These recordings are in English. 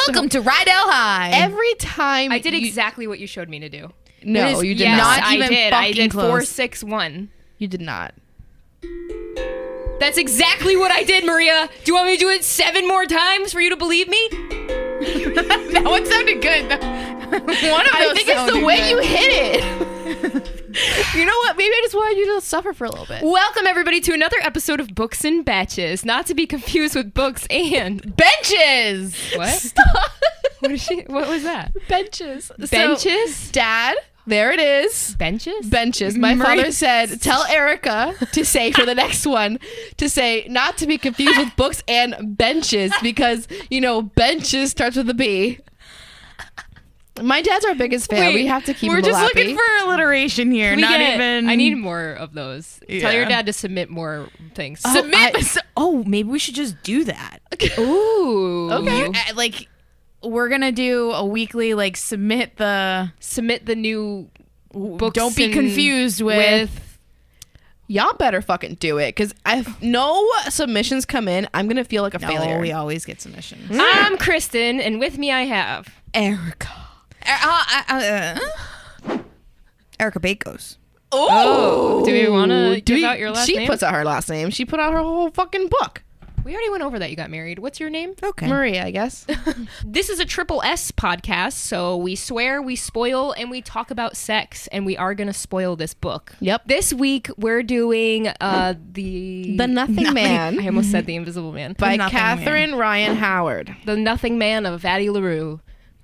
Welcome to Rydell High. Every time I did exactly what you showed me to do. No, you did yes, not. Not even I did fucking 4, close. 6, 1. You did not. That's exactly what I did, Maria. Do you want me to do it 7 more times for you to believe me? That one sounded good. One of those I think it's the sounded way good. you hit it. You know what? Maybe I just wanted you to suffer for a little bit. Welcome, everybody, to another episode of Books and Betches. Not to be confused with books and... Benches. What? Stop. What was that? Benches. Benches? So, Dad, there it is. Benches? Benches. My Maria- father said, tell Erica to say for the next one, to say not to be confused with books and benches because, you know, benches starts with a B. My dad's our biggest fan. Wait, we have to keep We're him just happy. looking for alliteration here. We Not get- even. I need more of those. Tell Yeah. your dad to submit more things. Submit. Maybe we should just do that. Ooh. Okay. Like, we're gonna do a weekly submit the. Submit the new books. Don't be and- confused with. Y'all better fucking do it because if no submissions come in, I'm going to feel like a failure. No, we always get submissions. I'm Kristen, and with me I have... Erica. Erica Bakos. Oh, do we want to give out your last She name? puts out her last name. She put out her whole fucking book. We already went over that you got married. What's your name? Okay. Maria, I guess. This is a triple S podcast, so we swear, we spoil, and we talk about sex, and we are going to spoil this book. Yep. This week, we're doing The Nothing Man I almost said The Invisible Man. by Nothing Catherine Ryan Howard. The Nothing Man of Addie LaRue.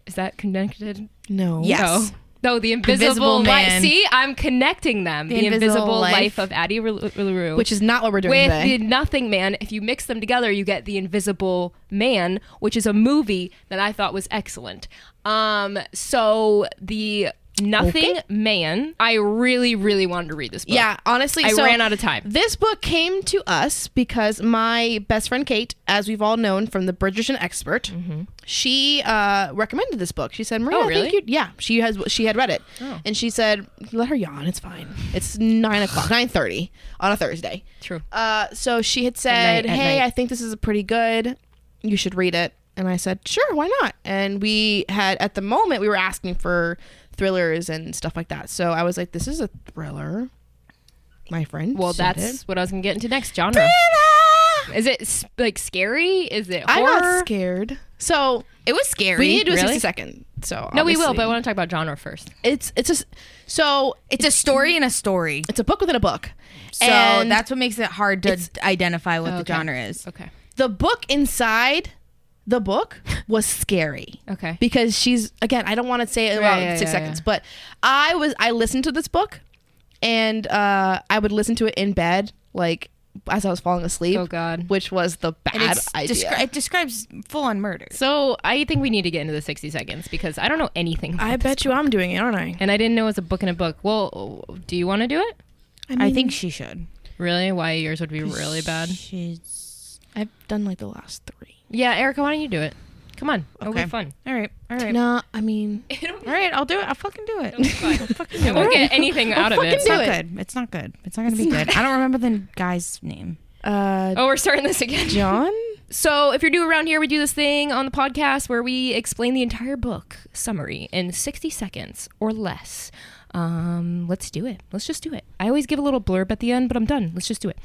Is that connected? No. Yes. No, The Invisible, Invisible Life. Man. See, I'm connecting them. The Invisible Life of Addie LaRue. Which is not what we're doing with today. The Nothing Man. If you mix them together, you get The Invisible Man, which is a movie that I thought was excellent. So the Nothing Man, I really, really wanted to read this book. Yeah, honestly, I so ran out of time. This book came to us because my best friend Kate, as we've all known from the Bridgerton Expert, she recommended this book. She said, "Maria, Oh, I really? think you'd." Yeah, she had read it, Oh. and she said, "Let her yawn. It's fine. It's 9:30 on a Thursday." True. So she had said, At "Hey, night. I think this is pretty good. You should read it." And I said, "Sure, why not?" And we had at the moment we were asking for thrillers and stuff like that. So I was like, "This is a thriller." My friend. Well, said that's it. what I was going to get into next. Genre. Is it scary? Is it I horror? got scared. So It was scary. we need to do a Really? 60-second. So No, we will, obviously- but I want to talk about genre first. it's It's a story in a story. it's a book within a book. So And that's what makes it hard to identify what the Okay. genre is. Okay. the book inside the book was scary. Okay. Because she's, again, I don't want to say it in Yeah, about yeah, 6 yeah, seconds, but I listened to this book and I would listen to it in bed, like as I was falling asleep. Oh, God. Which was the And bad idea. it describes full-on murder. So I think we need to get into the 60 seconds because I don't know anything about I this bet you I'm doing it, aren't I? And I didn't know it was a book in a book. Well, do you want to do it? I think she should. Really? Why yours would be really bad? I've done like the last 3. Yeah, Erica, why don't you do it? Come on. It'll be Okay. fun. All right. No, I mean, All right, I'll do it. I'll fucking do it. I won't get anything out of it. It's not do good. It's not good. It's not going to be good. I don't remember the guy's name. Oh, we're starting this again. John? So if you're new around here, we do this thing on the podcast where we explain the entire book summary in 60 seconds or less. Let's do it. Let's just do it. I always give a little blurb at the end, but I'm done. Let's just do it.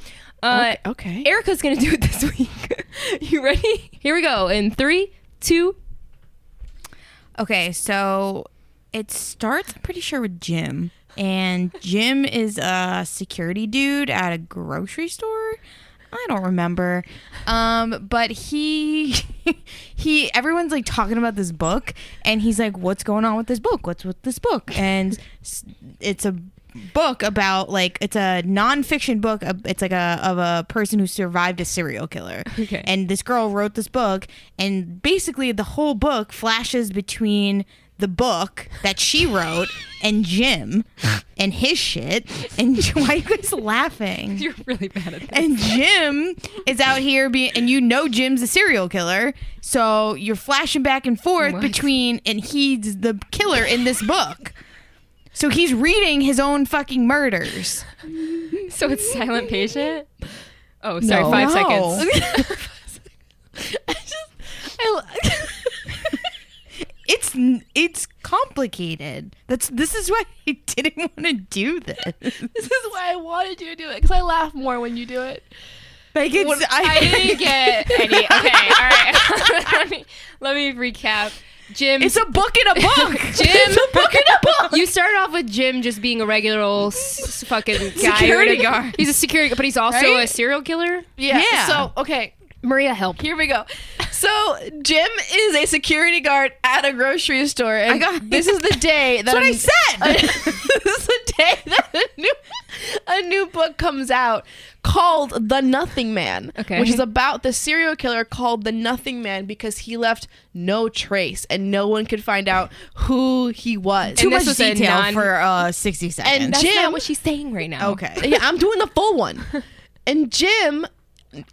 Okay. Erica's going to do it this week. You ready? Here we go. In 3, 2. Okay, so it starts, I'm pretty sure, with Jim. And Jim is a security dude at a grocery store. I don't remember. But he everyone's like talking about this book, and he's like, what's going on with this book? What's with this book? And it's a book about, like, it's a nonfiction book. It's like of a person who survived a serial killer. Okay. And this girl wrote this book, and basically the whole book flashes between the book that she wrote and Jim and his shit. And why are you guys laughing? You're really bad at this. And Jim is out here and you know Jim's a serial killer, so you're flashing back and forth What? between, and he's the killer in this book. So he's reading his own fucking murders. So it's Silent Patient? Oh, sorry, No. 5 No. seconds. complicated. This is why I didn't want to do this. This is why I wanted you to do it, because I laugh more when you do it. Like it's, I didn't get any. Okay, all right. let me recap. Jim. it's a book in a book. Jim. It's a book in a book. You started off with Jim just being a regular old fucking guy. Security guard. He's a security guard, but he's also Right? a serial killer. Yeah. So, okay. Maria, help. Here we go. So Jim is a security guard at a grocery store, and this is the day that That's what I said. this is the day that a new book comes out called The Nothing Man, Okay. which is about the serial killer called The Nothing Man because he left no trace and no one could find out who he was. Too And this much was a detail for 60 seconds. And That's Jim- not what she's saying right now. okay. Yeah, I'm doing the full one. And Jim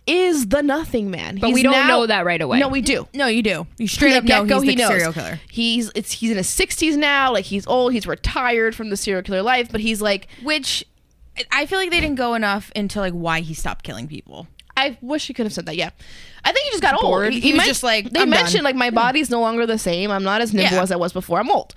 is the Nothing Man. But we don't know that right away. No, we do. No, you do. You straight From up the know get-go, he's he the knows. serial killer. He's in his 60s now. Like, he's old. He's retired from the serial killer life. But he's like, Which I feel like they didn't go enough into like why he stopped killing people. I wish he could have said that. Yeah, I think he just got old. Bored. He was just like, they I'm mentioned done. like my body's no longer the same. I'm not as nimble Yeah. as I was before. I'm old.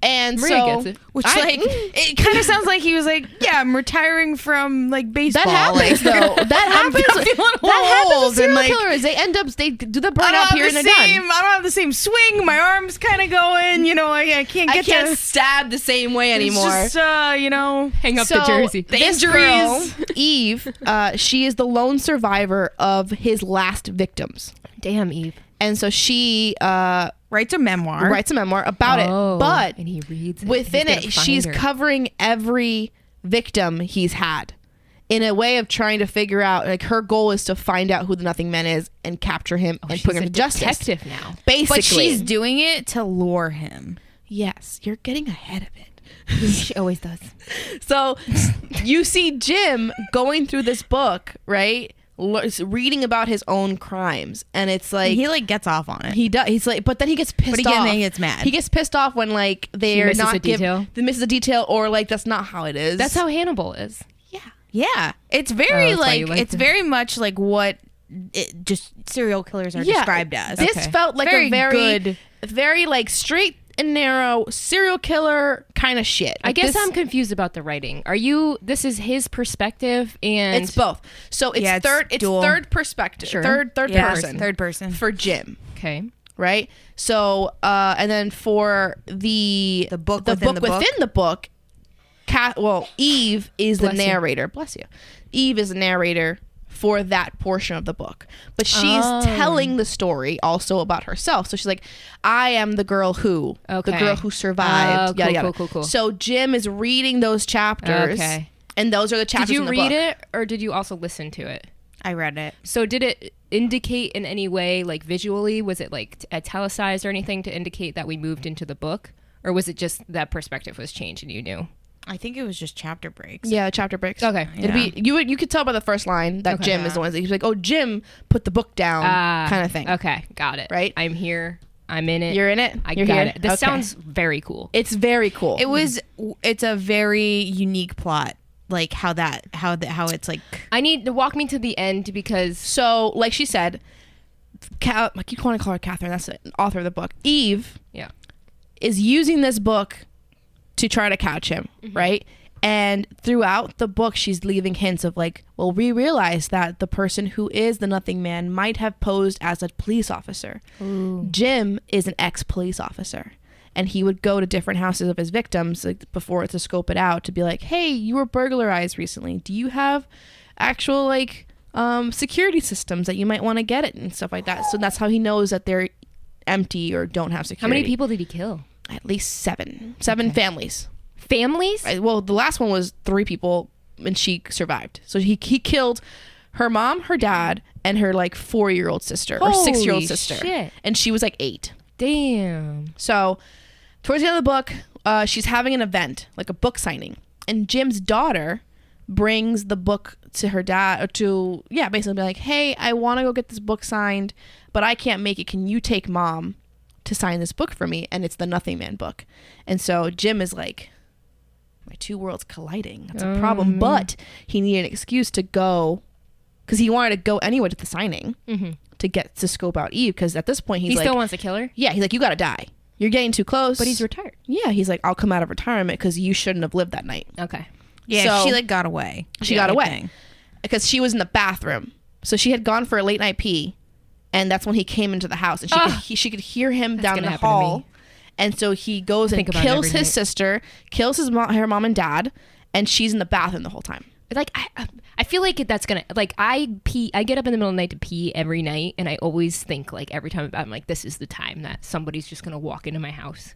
And Maria so gets it. Which it it kind of sounds like he was like, yeah, I'm retiring from like baseball. that happens like, though. That happens. I'm feeling That happens old with serial and, like, killers. They end up they do the I burnout don't period have and the they're same. done. I don't have the same swing. My arms kind of going. You know, I can't I get can't to stab the same way anymore. It's just, you know, Hang up So, the jersey. This injuries. girl, Eve, she is the lone survivor of his last victims. Damn, Eve. And so she writes a memoir. writes a memoir about it. But and he reads it. within He's it, gonna find she's her. covering every victim he's had in a way of trying to figure out, like, her goal is to find out who the Nothing Man is and capture him and She's put him a to justice. detective now. Basically. But she's doing it to lure him. Yes, you're getting ahead of it. She always does. So you see Jim going through this book, right? Reading about his own crimes, and it's like He like gets off on it. he does. He's like, but then he gets pissed But again, off. then he gets mad. He gets pissed off when like they're misses not a detail? They misses a detail, or like that's not how it is. That's how Hannibal is. Yeah, it's very that's why you like liked it's it. very much like what just serial killers are Yeah, described as. This Okay. felt like Very a very good. very like straight and narrow serial killer kind of shit. I Like, guess this- I'm confused about the writing. Are you? This is his perspective, and It's both. So it's Yeah, it's third. It's dual. third perspective. Sure. Third Yeah, person. third person. for Jim. okay. Right. So and then for the book within the book? within the book, Eve is Bless the you. narrator. Bless you. Eve is the narrator for that portion of the book, but she's Oh. telling the story also about herself. So she's like, I am the girl who, the Okay. girl who survived. Oh, yada, cool, yada. cool. So Jim is reading those chapters. Okay. And those are the chapters Did you in the read book. it, or did you also listen to it? I read it. So did it indicate in any way, like visually, was it like italicized or anything to indicate that we moved into the book, or was it just that perspective was changed and you knew? I think it was just chapter breaks. Yeah, chapter breaks. Okay. It'd be you could tell by the first line that Okay. Jim is the one that he's like, oh, Jim put the book down, kind of thing. Okay, got it. Right? I'm here. I'm in it. You're in it. I You're got here? it. This Okay. sounds very cool. It's very cool. It's a very unique plot. Like how it's like I need to walk me to the end because So, like she said, I keep wanting to call her Catherine. That's the author of the book. Eve yeah. is using this book to try to catch him, right? And throughout the book, she's leaving hints of like, well, we realize that the person who is the Nothing Man might have posed as a police officer. Jim is an ex-police officer. And he would go to different houses of his victims like, before to scope it out to be like, hey, you were burglarized recently. Do you have actual like security systems that you might want to get it and stuff like that? So that's how he knows that they're empty or don't have How security. many people did he kill? At least seven families. Families? Well, the last one was 3 people and she survived. So he killed her mom, her dad, and her like 4-year-old sister or 6-year-old Holy sister. shit. And she was like 8. Damn. So towards the end of the book, she's having an event, like a book signing. And Jim's daughter brings the book to her dad, or to, basically be like, hey, I want to go get this book signed, but I can't make it. Can you take mom to sign this book for me? And it's the Nothing Man book. And so Jim is like, my 2 worlds colliding. That's a problem. But he needed an excuse to go, because he wanted to go anyway to the signing to get to scope out Eve, because at this point He he's like, still wants to kill her? yeah, he's like, you gotta die. You're getting too close. But he's retired. Yeah, he's like, I'll come out of retirement because you shouldn't have lived that night. Okay. Yeah, So- she like got away. She Yeah, got I away think. because she was in the bathroom. So she had gone for a late night pee, and that's when he came into the house, and she could hear him down gonna the happen to me. hall. And so he goes and Think about it kills every his night. sister, kills her mom and dad, and she's in the bathroom the whole time. Like I feel like that's gonna like I get up in the middle of the night to pee every night, and I always think like every time I'm like, this is the time that somebody's just gonna walk into my house.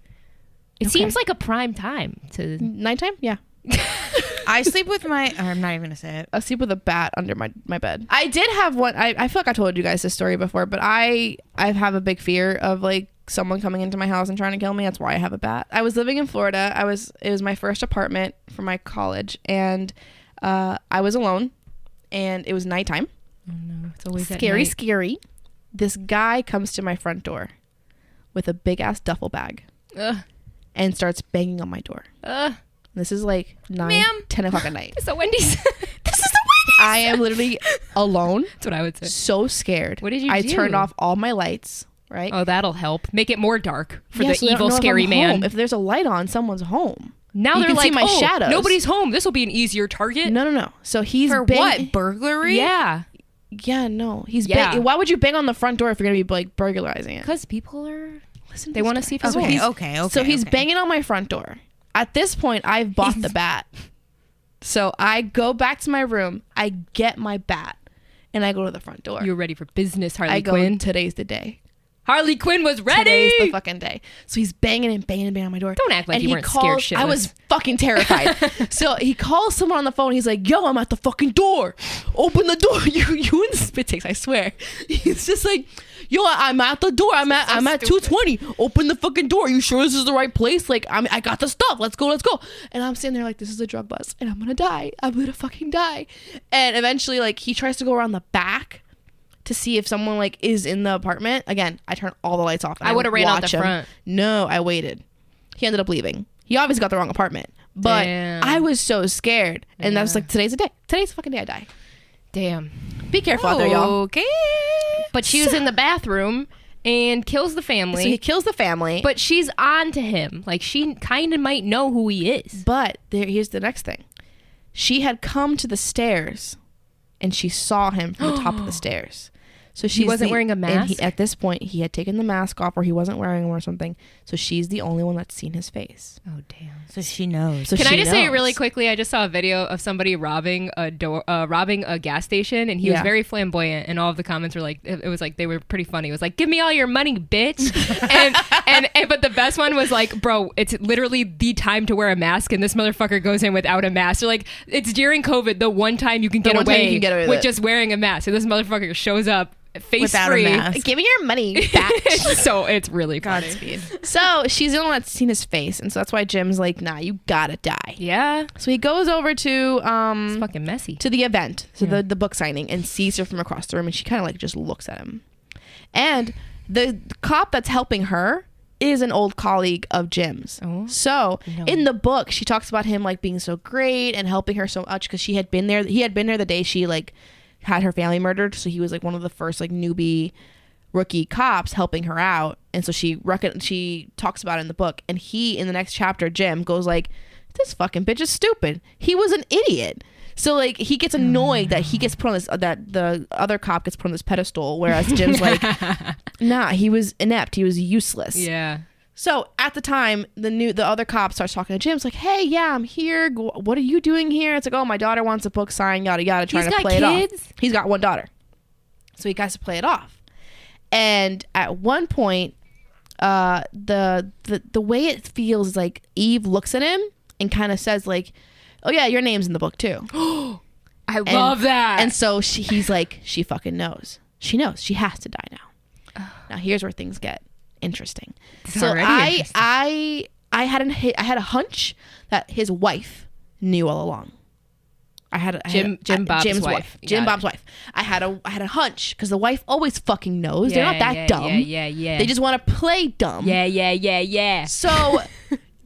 It seems like a prime time to Nighttime? Yeah. I sleep with my. I'm not even gonna say it. I sleep with a bat under my bed. I did have one. I feel like I told you guys this story before, but I have a big fear of like someone coming into my house and trying to kill me. That's why I have a bat. I was living in Florida. It was my first apartment for my college, and I was alone, and it was nighttime. Oh no, it's always at Scary, night. scary. This guy comes to my front door with a big ass duffel bag Ugh. and starts banging on my door. This is like 9, Ma'am. 10 o'clock at night. It's the Wendy's. This is the Wendy's. I am literally alone. That's what I would say. So scared. What did you I do? turned off all my lights, right? Oh, that'll help. Make it more dark for Yeah, the so they don't evil, know if scary I'm man. home. If there's a light on, someone's home. Now You they're can like, see my oh, shadows. nobody's home. This will be an easier target. No. So he's For what? Burglary? Yeah, Yeah, no. He's Yeah. Why would you bang on the front door if you're gonna be like burglarizing it? because people are. Listen, They want to see if it's Okay. home. Okay. So he's okay. banging on my front door. At this point, I've bought the bat. So I go back to my room. I get my bat, and I go to the front door. You're ready for business, Harley I go, Quinn. today's the day. Harley Quinn was ready. Today's the fucking day. So he's banging and banging and banging on my door. Don't act like And you he weren't scared shitless. I was fucking terrified. So he calls someone on the phone. He's like, yo, I'm at the fucking door. Open the door. You in the spit takes, I swear. He's just like, yo, I'm at the door. I'm at 220. Open the fucking door. You sure this is the right place? Like, I got the stuff. Let's go. And I'm sitting there like, this is a drug bust. And I'm going to die. I'm going to fucking die. And eventually, like, he tries to go around the back to see if someone like is in the apartment. Again, I turned all the lights off. And I would've ran out watch the him. front. No, I waited. He ended up leaving. He obviously got the wrong apartment. But Damn. I was so scared. And that's like, today's the day. Today's the fucking day I die. Damn. Be careful out there, y'all. Okay. But she was in the bathroom and kills the family. So he kills the family. but she's on to him. Like she kind of might know who he is. But here's the next thing. She had come to the stairs and she saw him from the top of the stairs. So she wasn't wearing a mask? At this point, he had taken the mask off or he wasn't wearing one or something. So she's the only one that's seen his face. Oh damn. So she knows. So Can she I just say knows. really quickly? I just saw a video of somebody robbing a gas station, and he was Yeah. very flamboyant. And all of the comments were like, it was like they were pretty funny. It was like, "Give me all your money, bitch!" and but the best one was like, "Bro, it's literally the time to wear a mask, and this motherfucker goes in without a mask." They're like, "It's during COVID, the one time you can get one time you away can get away with with it." just wearing a mask." So this motherfucker shows up face Without a free. mask. Give me your money, bitch. So it's really funny. Godspeed. So she's the only one that's seen his face. And so that's why Jim's like, nah, you gotta die. Yeah, So he goes over to it's fucking messy. to the event, so Yeah. the book signing, and sees her from across the room, and she kind of like just looks at him. And the cop that's helping her is an old colleague of Jim's. Oh. So No. in the book, she talks about him like being so great and helping her so much because she had been there. He had been there the day she like had her family murdered, so he was like one of the first like newbie rookie cops helping her out. And so she talks about it in the book, and he in the next chapter, Jim goes like, this fucking bitch is stupid. He was an idiot. So like he gets annoyed that he gets put on this that the other cop gets put on this pedestal, whereas Jim's like, nah, he was inept, he was useless. Yeah. So at the time, the other cop starts talking to Jim. It's like, hey, yeah, I'm here. What are you doing here? It's like, oh, my daughter wants a book signed, yada yada, trying He's to got play it kids? off. He's got one daughter, so he has to play it off. And at one point, the way it feels is like Eve looks at him and kind of says like, oh yeah, your name's in the book too. I love that. And so he's like, she fucking knows. She knows. She has to die now. Now here's where things get interesting. It's So already interesting. I had a hunch that his wife knew all along. Jim Bob's wife. Jim Got Bob's wife. I had a hunch because the wife always fucking knows. They're not that dumb. Yeah. They just want to play dumb. Yeah. So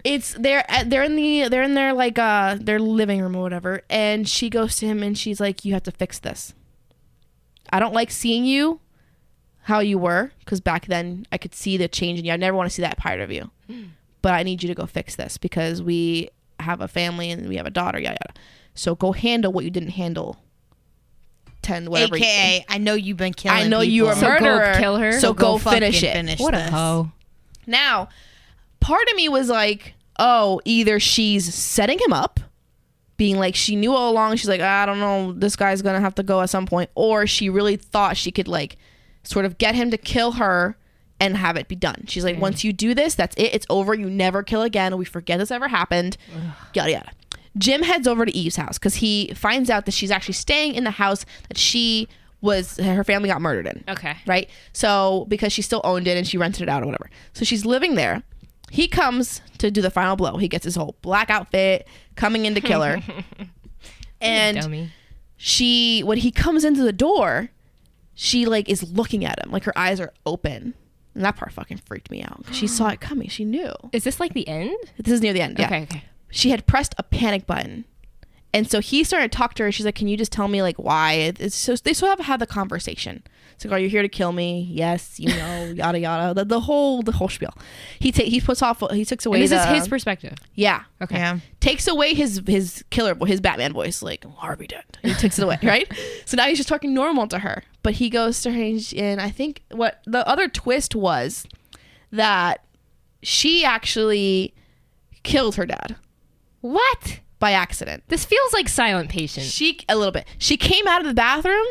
they're in their like their living room or whatever, and she goes to him and she's like, you have to fix this. I don't like seeing you. how you were, because back then I could see the change in you. I never want to see that part of you. But I need you to go fix this because we have a family and we have a daughter, yada yada. So go handle what you didn't handle. 10 whatever. AKA, I know you've been killing I know people. you are a So go murderer. kill her. So go finish fucking it. Finish What a this. hoe. Now, part of me was like, oh, either she's setting him up, being like she knew all along, she's like, I don't know, this guy's gonna have to go at some point, or she really thought she could like sort of get him to kill her and have it be done. She's like, once you do this, that's it, it's over, you never kill again, we forget this ever happened, yada yada. Jim heads over to Eve's house because he finds out that she's actually staying in the house that her family got murdered in. Okay. Right? So, because she still owned it and she rented it out or whatever. So she's living there. He comes to do the final blow. He gets his whole black outfit, coming in to kill her. And Dummy. when he comes into the door, she like is looking at him. Like her eyes are open. And that part fucking freaked me out. She saw it coming. She knew. Is this like the end? This is near the end. Yeah. Okay. She had pressed a panic button. And so he started to talk to her. She's like, can you just tell me like why? It's so they still have had the conversation. It's like, are you here to kill me? Yes, you know, yada yada. The whole spiel. He takes away And this is his perspective. Yeah. Okay. Yeah. Takes away his Batman voice, like Harvey Dent. He takes it away, right? So now he's just talking normal to her. But he goes to her, and I think what the other twist was that she actually killed her dad What? by accident. This feels like Silent Patient. A little bit. She came out of the bathroom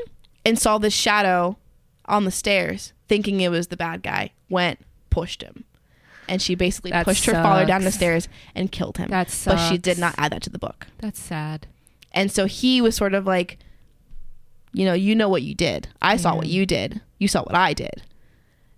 and saw this shadow on the stairs, thinking it was the bad guy. Pushed him, and she basically That pushed her father down the sucks. stairs and killed him. That But she sucks. did not add that to the book. That's sad. And so he was sort of like, you know what you did. I saw what you did. You saw what I did.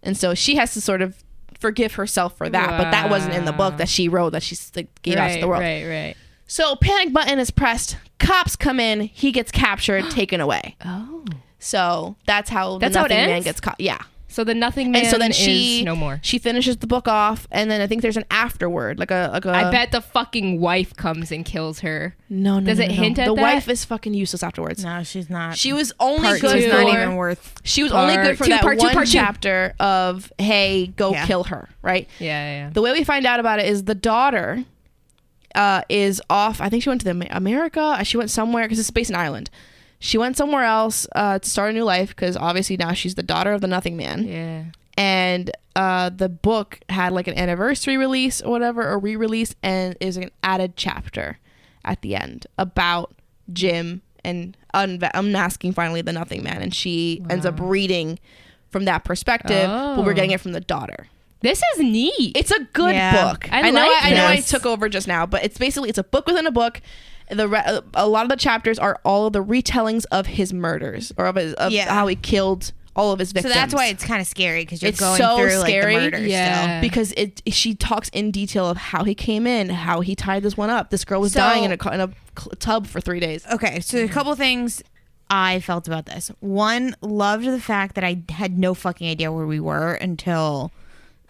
And so she has to sort of forgive herself for that. But that wasn't in the book that she wrote, that she like, gave out to the world. Right. So panic button is pressed. Cops come in. He gets captured, taken away. Oh. So that's how That's the how it Nothing Man ends? gets caught. Yeah. So the Nothing Man And so then is no more. she finishes the book off, and then I think there's an afterword, like a. I bet the fucking wife comes and kills her. No. Does it hint at the that? wife is fucking useless afterwards. No, she's not. She was only Part good two's for. not even worth. She was only good for Part two, that part two, one part two. chapter of hey, go Yeah. kill her, right? Yeah. The way we find out about it is the daughter is off. I think she went to America. She went somewhere because it's based in Ireland. She went somewhere else to start a new life because obviously now she's the daughter of the Nothing Man. Yeah. And the book had like an anniversary release or whatever, or re-release, and is an added chapter at the end about Jim and unmasking finally the Nothing Man, and she ends up reading from that perspective, but we're getting it from the daughter. This is neat. It's a good book. I know like I know I this. took over just now, but it's a book within a book. A lot of the chapters are all of the retellings of his murders, or of how he killed all of his So victims. that's why it's kind of scary because you're It's going so through scary. like the murder Yeah. because she talks in detail of how he came in, how he tied this one up. This girl was So- dying in a tub for 3 days. still. Okay, so a couple things I felt about this. One, loved the fact that I had no fucking idea where we were until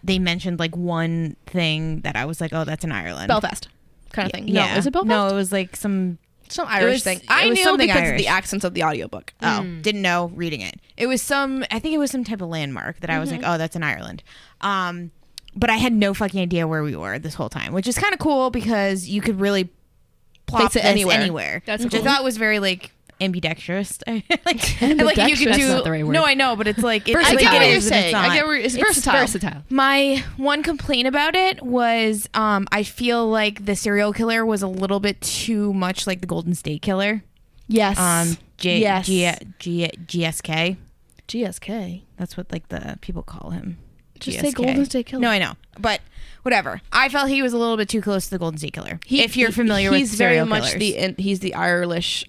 they mentioned like one thing that I was like, oh, that's in Ireland. Belfast kind of thing. Yeah. No, is it Belfast? No, it was like some Irish was- thing. it I was knew something because of Irish. the accents of the audiobook. Oh, didn't know reading it. It was I think it was some type of landmark that I was like, oh, that's in Ireland. But I had no fucking idea where we were this whole time, which is kind of cool because you could really plop Place it this anywhere. That's which cool. I thought was very like ambidextrous. like you could Ambidextrous? do. That's not the right word. No, I know, but it's like it's I like get it what you're is, and it's saying. I not. get where it's It's versatile. My one complaint about it was I feel like the serial killer was a little bit too much like the Golden State Killer. Yes. GSK. GSK. That's what like the people call him. Just GSK. say Golden State Killer. No, I know, but whatever. I felt he was a little bit too close to the Golden State Killer. If you're familiar with he's very serial much killers. he's the Irish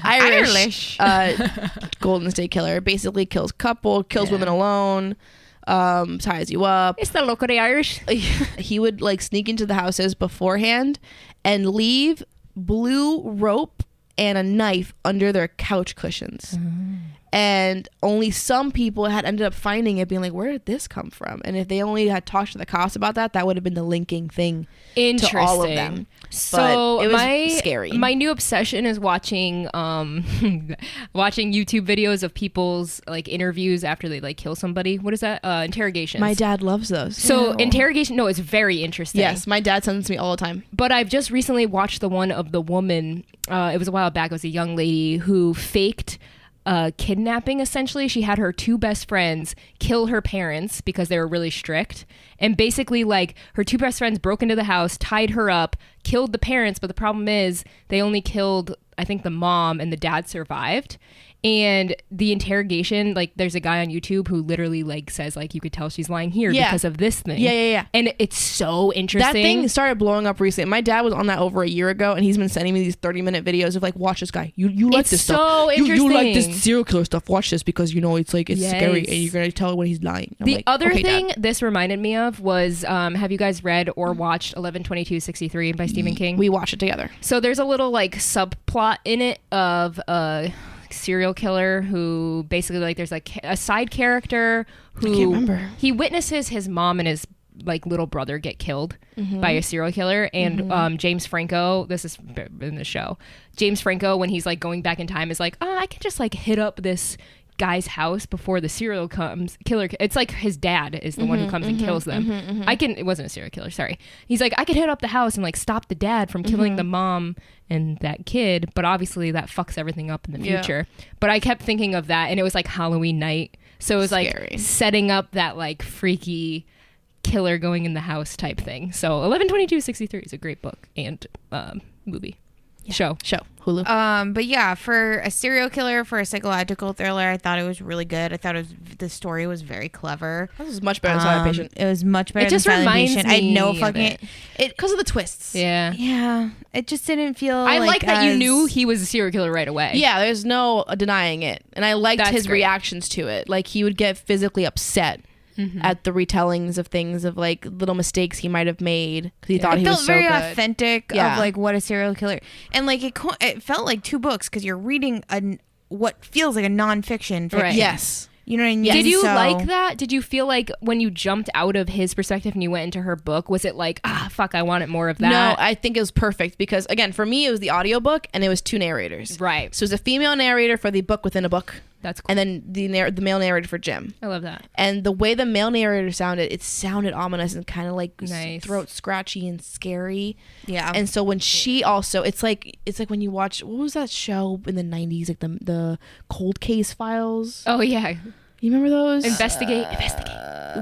Irish. Golden State Killer. Basically kills women alone, ties you up. It's the local Irish. He would like sneak into the houses beforehand and leave blue rope and a knife under their couch cushions. And only some people had ended up finding it, being like, where did this come from? And if they only had talked to the cops about that, that would have been the linking thing to all of them. So but it was scary. My new obsession is watching watching YouTube videos of people's like interviews after they like kill somebody. What is that? Interrogations. My dad loves those. So interrogation, no, it's very interesting. Yes, my dad sends me all the time. But I've just recently watched the one of the woman. It was a while back. It was a young lady who faked kidnapping. Essentially, she had her 2 best friends kill her parents because they were really strict, and basically like her 2 best friends broke into the house, tied her up, killed the parents, but the problem is they only killed, I think, the mom, and the dad survived. And the interrogation, like there's a guy on YouTube who literally like says like, you could tell she's lying here because of this thing. Yeah. And it's so interesting. That thing started blowing up recently. My dad was on that over a year ago, and he's been sending me these 30-minute videos of like, watch this guy. You like this stuff. So interesting. You like this serial killer stuff. Watch this because you know it's like it's scary, and you're gonna tell when he's lying. I'm the like, other okay, thing Dad. this reminded me of was, have you guys read or watched 11/22/63 by Stephen King? We watched it together. So there's a little like subplot in it of serial killer who basically like there's like a side character who I can't remember. He witnesses his mom and his like little brother get killed by a serial killer, and James Franco, this is in the show, James Franco, when he's like going back in time, is like, I can just like hit up this guy's house before the serial killer. It's like his dad is the one who comes and kills them. It wasn't a serial killer, sorry. He's like, I could hit up the house and like stop the dad from killing the mom and that kid, but obviously that fucks everything up in the future. But I kept thinking of that, and it was like Halloween night, so it was Scary. like setting up that like freaky killer going in the house type thing. So 11/22/63 is a great book and movie. Show Hulu. But yeah, for a serial killer, for a psychological thriller, I thought it was really good. I thought the story was very clever. This was much better than Silent Patient. It was much better It just than Silent reminds Patient. I had no me of fucking it. Because of the twists. Yeah. It just didn't feel. I like that you as- knew he was a serial killer right away. Yeah, there's no denying it. And I liked That's his great. reactions to it. Like, he would get physically upset at the retellings of things, of like little mistakes he might have made because he thought It he felt was so very good. authentic Yeah. of like what a serial killer, and like it felt like 2 books because you're reading what feels like a nonfiction fiction. Right. Yes. You know what I mean? Did you So- like that? Did you feel like when you jumped out of his perspective and you went into her book, was it like, fuck, I wanted more of that? No, I think it was perfect because, again, for me, it was the audiobook and it was 2 narrators. Right. So it was a female narrator for the book within a book. That's cool. And then the male narrator for Jim. I love that. And the way the male narrator sounded, it sounded ominous and kind of like Nice. throat scratchy and scary. Yeah. And so when she also, it's like when you watch, what was that show in the 90s, like the Cold Case Files? Oh, yeah. You remember those? Investigate.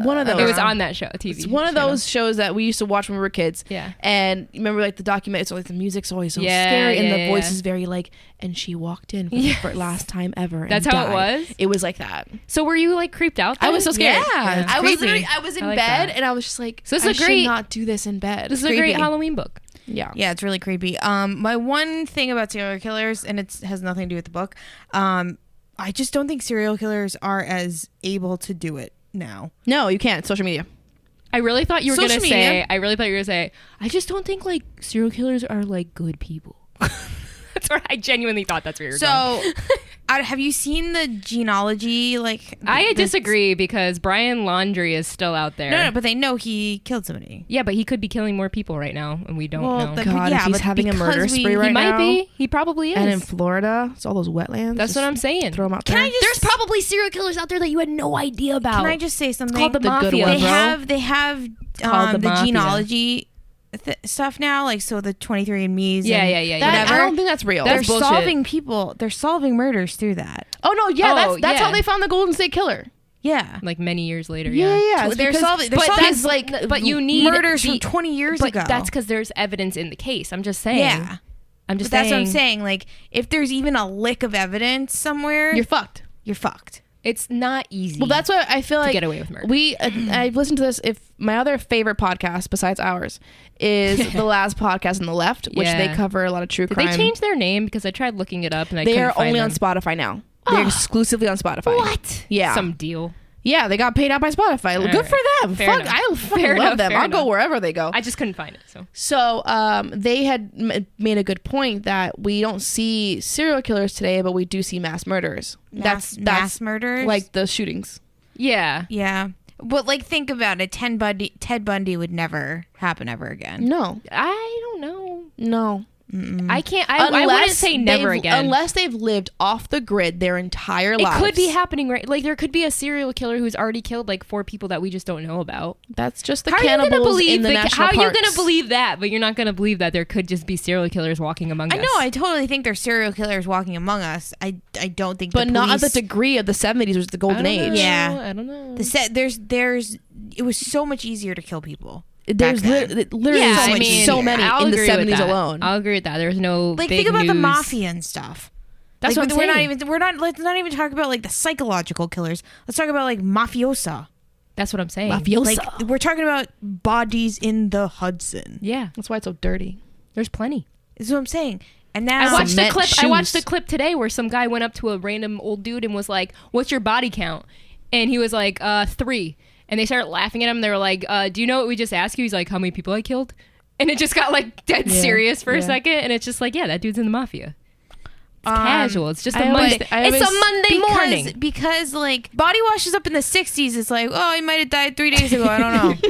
One of those. It was on that show, TV. It's one of channel. those shows that we used to watch when we were kids. Yeah. And you remember like the document, it's like the music's always so Yeah, scary and yeah, the voice yeah. is very like, and she walked in for Yes. the last time ever. That's and how it died. was? It was like that. So were you like creeped out? I then? was so scared. Yeah, it's I was creepy. I was in I like bed that. and I was just like, So this is I a should great- not do this in bed. This is a great Halloween book. Yeah. Yeah, it's really creepy. My one thing about serial killers, and it has nothing to do with the book, I just don't think serial killers are as able to do it now. No, you can't. Social media. I really thought you were Social gonna say. media. I really thought you were gonna say. I just don't think like serial killers are like good people. That's what I genuinely thought. That's where you're going. So, have you seen the genealogy? Like, I disagree because Brian Laundrie is still out there. No, but they know he killed somebody. Yeah, but he could be killing more people right now, and we don't know. God, if he's having a murder spree right he might now. be. He probably is. And in Florida, it's all those wetlands. That's what I'm saying. Throw them out Can there. I just? There's probably serial killers out there that you had no idea about. Can I just say something? called the The good mafia. one, They bro. have called the the mafia. genealogy stuff now, like so the 23andMe's. Yeah, and yeah, yeah. That, whatever. I don't think that's real. That's They're bullshit. solving people. They're solving murders through that. oh no, yeah, Oh, that's yeah. how they found the Golden State Killer. Yeah. Like many years later. Yeah, Yeah. it's They're because- solving. They're But solving that's like. But you need murders the- from 20 years but ago. that's because there's evidence in the case. I'm just saying. yeah. I'm just But that's saying. what I'm saying. Like, if there's even a lick of evidence somewhere, You're fucked. you're fucked. It's not easy. Well, that's what I feel like. get away with murder. I've listened to this. If my other favorite podcast besides ours is the last podcast on the left, which Yeah. they cover a lot of true Did crime. they change their name? Because I tried looking it up and I They couldn't are find only them. on Spotify now. They're exclusively on Spotify. What? Yeah. Some deal. Yeah, they got paid out by Spotify. All Good right. for them. Fair Fuck, enough. I fucking Fair love enough, them. fair I'll go enough. wherever they go. I just couldn't find it. So So they had made a good point that we don't see serial killers today, but we do see mass murders. Mass murders, like the shootings. yeah. yeah. But like, think about it. Ted Bundy would never happen ever again. No, I don't know. no. I can't. I wouldn't say never again. Unless they've lived off the grid their entire It lives. could be happening right. Like there could be a serial killer who's already killed like 4 people that we just don't know about. That's just the How are you cannibals gonna believe in the national How are you parks. gonna believe that? But you're not gonna believe that there could just be serial killers walking among I us. know. I totally think there's serial killers walking among us. I don't think, But the not at police, the degree of the 70s, which was the golden I don't know. age. Yeah. I don't know. there's. It was so much easier to kill people. There's back then. literally Yeah, so, I mean, so many I'll in the agree with 70s that. alone. I'll agree with that. There's no Like, big think about the news. mafia and stuff. That's like, what I'm we're saying. let's not even talk about like the psychological killers. Let's talk about like mafiosa. That's what I'm saying. Mafiosa. Like, we're talking about bodies in the Hudson. Yeah, That's why it's so dirty. there's plenty. Is what I'm saying. And now I watched the Cement clip. I watched shoes. the clip today where some guy went up to a random old dude and was like, "What's your body count?" And he was like, 3. And they started laughing at him. They were like, "Do you know what we just asked you?" He's like, "How many people I killed?" And it just got like dead Yeah, serious for a yeah. second. And it's just like, yeah, that dude's in the mafia. It's casual. It's just a I always- Monday. I It's a always- Monday morning. Because like body washes up in the 60s, it's like, oh, he might have died 3 days ago. I don't know.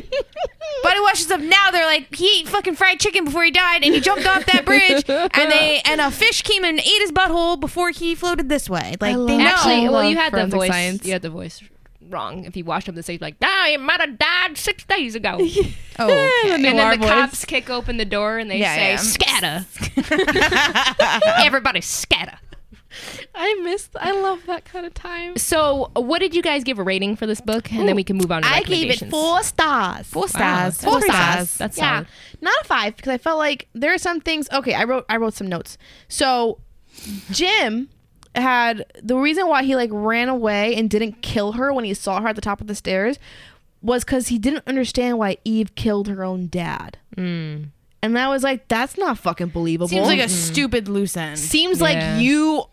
Body washes up now, they're like, he ate fucking fried chicken before he died, and he jumped off that bridge, and a fish came and ate his butthole before he floated this way. Like, I they love- know. Actually, I well, love you had the forensic voice. science. You had the voice wrong. If you washed up the stage, like, nah, he might have died 6 days ago. Oh, okay. And then noir the voice. cops kick open the door and they Yeah, say, yeah. scatter. Everybody scatter. I love that kind of time. So, what did you guys give a rating for this book? And then we can move on to I gave it recommendations. 4 stars. 4 Wow, stars. that's 4 pretty stars. solid. That's Yeah, solid. not a 5 because I felt like there are some things. Okay, I wrote some notes. So Jim had the reason why he like ran away and didn't kill her when he saw her at the top of the stairs was because he didn't understand why Eve killed her own dad. And I was like, that's not fucking believable. Seems like a stupid loose end. Seems Yeah. like you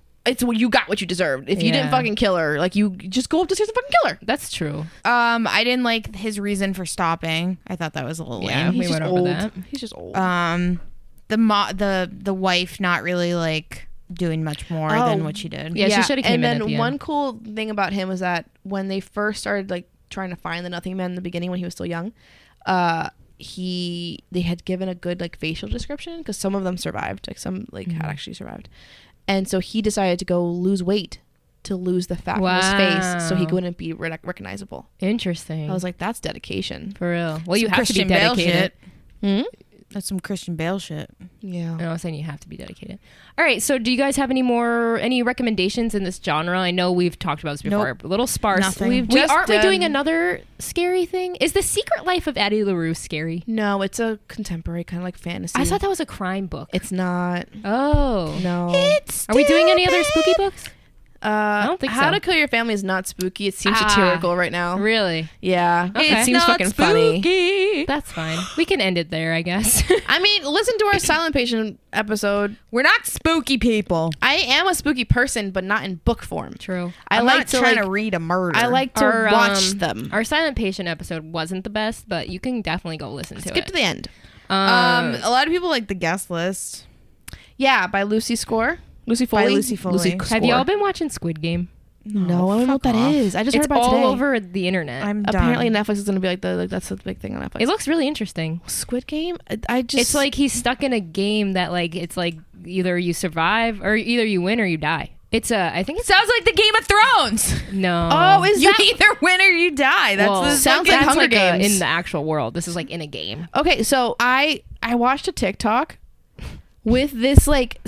got what you deserved. If you didn't Yeah. fucking kill her, like you just go up the stairs and fucking kill her. That's true. I didn't like his reason for stopping. I thought that was a little Yeah. lame. We He's went just over old. that. He's just old. The wife not really like doing much more than what she did. Yeah, she shoulda came and in then at the one end. cool thing about him was that when they first started like trying to find the Nothing Man in the beginning when he was still young, they had given a good like facial description because some of them survived, like some like had actually survived, and so he decided to go lose weight to lose the fat from his face so he Wow. wouldn't be recognizable. Interesting. I was like, that's dedication. for real. Well, you Some have Christian to be Bale dedicated. shit. That's some Christian Bale shit. Yeah. I was saying you have to be dedicated. All right. So, do you guys have any recommendations in this genre? I know we've talked about this before. Nope. A little sparse. Nothing. We've We just aren't we doing done- another scary thing? Is The Secret Life of Addie LaRue scary? No, it's a contemporary kind of like fantasy. I thought that was a crime book. it's not. Oh. No. It's Are we doing any other spooky books? I don't think How so. to Kill Your Family is not spooky. It seems Ah. satirical right now. Really? Yeah. Okay. It seems fucking funny. funny. That's fine. We can end it there, I guess. I mean, listen to our Silent Patient episode. We're not spooky people. I am a spooky person, but not in book form. True. I I'm like not to trying like. to read a murder. I like to Our, watch them. Our Silent Patient episode wasn't the best, but you can definitely go listen to Skip it. to the end. a lot of people like the guest list. Yeah, by Lucy Score. Lucy Foley. Lucy Foley. Have Score. y'all been watching Squid Game? No, I don't know what that is. I just heard It's about it all today. over the internet. I'm Apparently, done. Netflix is gonna be like that's the big thing on Netflix. It looks really interesting. Squid Game. I just. It's like he's stuck in a game that like it's like either you survive or either you win or you die. It's I think it's Sounds like the Game of Thrones. no. Oh, is You that? either win or you die. That's well, the sounds like that's Hunger like Games. in the actual world. This is like in a game. Okay, so I watched a TikTok with this like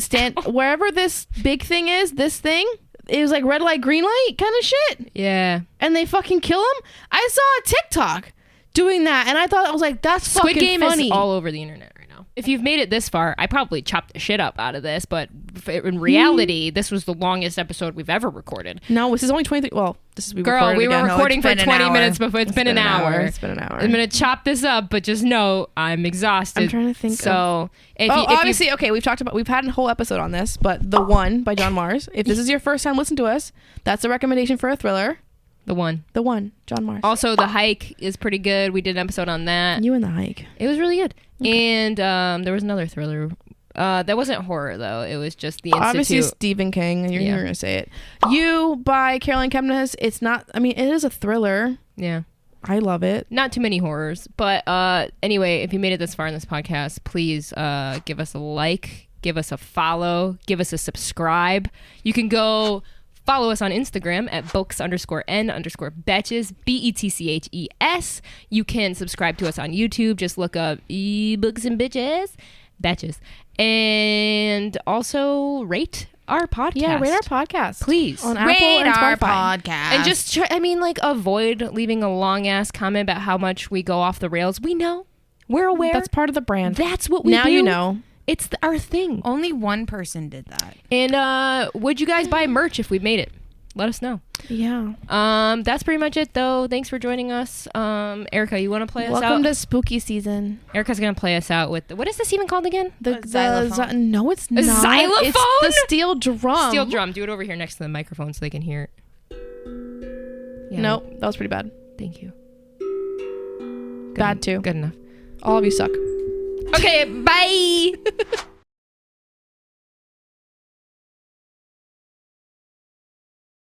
wherever this big thing is, this thing. It was like red light, green light kind of shit. Yeah. And they fucking kill him. I saw a TikTok doing that, and I thought I was like, that's Squid fucking Game funny. is all over the internet right now. If you've made it this far, I probably chopped the shit up out of this, but in reality, this was the longest episode we've ever recorded. No, this is only 23. Well, this is we Girl, recorded we were again. recording it's for been an 20 hour. minutes before it's been an hour. It's been an hour. I'm gonna chop this up, but just know I'm exhausted. I'm trying to think So if Oh, you, if obviously, okay. We've had a whole episode on this, but The One by John Mars. If this is your first time listening to us, that's a recommendation for a thriller. The one. John Mars. Also, The Hike is pretty good. We did an episode on that. You and The Hike. It was really good. Okay. And there was another thriller. That wasn't horror, though. It was just The Institute. Obviously, Stephen King. You're going to say it. You by Caroline Kepnes. It's not, I mean, it is a thriller. Yeah. I love it. Not too many horrors. But anyway, if you made it this far in this podcast, please give us a like, give us a follow, give us a subscribe. You can go follow us on Instagram at books_n_betches, BETCHES. You can subscribe to us on YouTube. Just look up ebooks and bitches, Betches. And also rate our podcast. Yeah, rate our podcast. Please. On Rate Apple and our Spotify. podcast. And just try, avoid leaving a long ass comment about how much we go off the rails. We know. We're aware. That's part of the brand. That's what we do. Now you know. It's our thing. Only one person did that. And would you guys buy merch if we made it? Let us know. Yeah. That's pretty much it, though. Thanks for joining us. Erica, you want to play us out? Welcome to spooky season. Erica's going to play us out with... what is this even called again? The xylophone. No, it's A not. xylophone? It's the steel drum. Steel drum. Do it over here next to the microphone so they can hear it. Yeah. Nope, that was pretty bad. Thank you. Bad too. Good enough. All of you suck. Okay, bye!